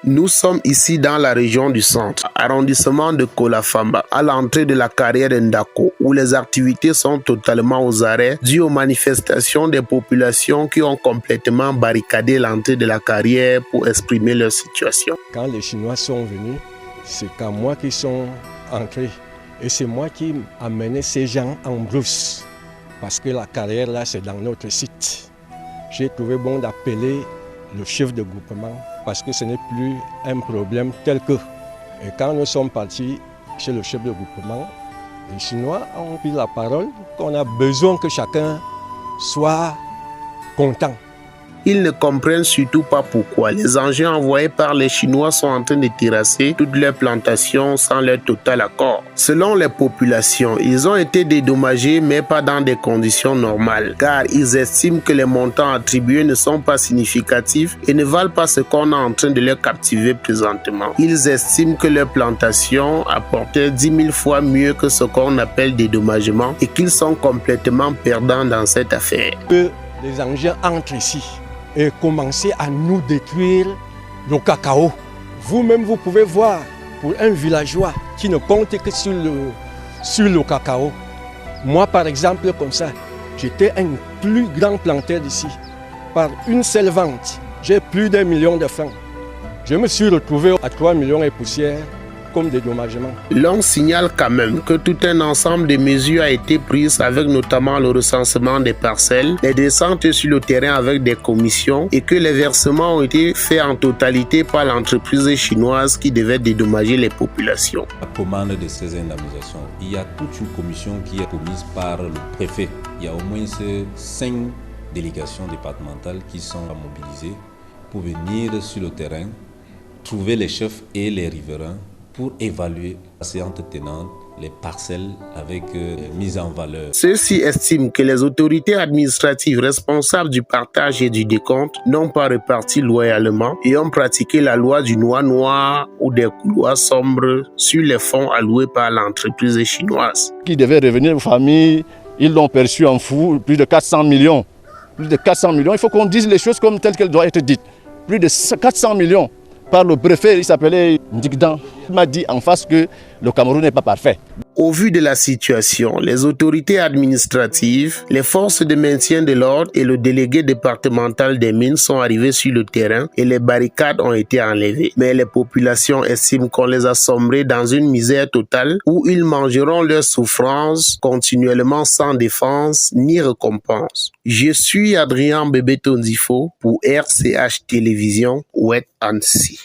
Nous sommes ici dans la région du centre, arrondissement de Kolafamba, à l'entrée de la carrière Ndako, où les activités sont totalement aux arrêts dues aux manifestations des populations qui ont complètement barricadé l'entrée de la carrière pour exprimer leur situation. Quand les Chinois sont venus, c'est qu'à moi qui sont entrés. Et c'est moi qui ai amené ces gens en brousse, parce que la carrière là, c'est dans notre site. J'ai trouvé bon d'appeler le chef de groupement, parce que ce n'est plus un problème tel que. Et quand nous sommes partis chez le chef de groupement, les Chinois ont pris la parole qu'on a besoin que chacun soit content. Ils ne comprennent surtout pas pourquoi les engins envoyés par les Chinois sont en train de terrasser toutes leurs plantations sans leur total accord. Selon les populations, ils ont été dédommagés mais pas dans des conditions normales, car ils estiment que les montants attribués ne sont pas significatifs et ne valent pas ce qu'on est en train de leur captiver présentement. Ils estiment que leurs plantations apportaient 10 000 fois mieux que ce qu'on appelle dédommagement et qu'ils sont complètement perdants dans cette affaire. Que les engins entrent ici et commencer à nous détruire le cacao. Vous-même, vous pouvez voir, pour un villageois qui ne compte que sur le cacao. Moi, par exemple, comme ça, j'étais un plus grand planteur d'ici. Par une seule vente, j'ai plus d'1 million de francs. Je me suis retrouvé à 3 millions et poussière comme dédommagement. L'on signale quand même que tout un ensemble de mesures a été prise avec notamment le recensement des parcelles, les descentes sur le terrain avec des commissions et que les versements ont été faits en totalité par l'entreprise chinoise qui devait dédommager les populations. À la commande de ces indemnisations, il y a toute une commission qui est commise par le préfet. Il y a au moins 5 délégations départementales qui sont mobilisées pour venir sur le terrain, trouver les chefs et les riverains pour évaluer la séance tenante les parcelles avec mise en valeur. Ceux-ci estiment que les autorités administratives responsables du partage et du décompte n'ont pas réparti loyalement et ont pratiqué la loi du noir ou des couloirs sombres sur les fonds alloués par l'entreprise chinoise. Qui devait revenir aux familles, ils l'ont perçu en fou, plus de 400 millions. Plus de 400 millions, il faut qu'on dise les choses comme telles qu'elles doivent être dites. Plus de 400 millions. Par le préfet, il s'appelait Ndigdan. Il m'a dit en face que le Cameroun n'est pas parfait. Au vu de la situation, les autorités administratives, les forces de maintien de l'ordre et le délégué départemental des mines sont arrivés sur le terrain et les barricades ont été enlevées. Mais les populations estiment qu'on les a sombrés dans une misère totale où ils mangeront leurs souffrances continuellement sans défense ni récompense. Je suis Adrien Bébé Tondifo pour RCH Télévision, Oued Annecy.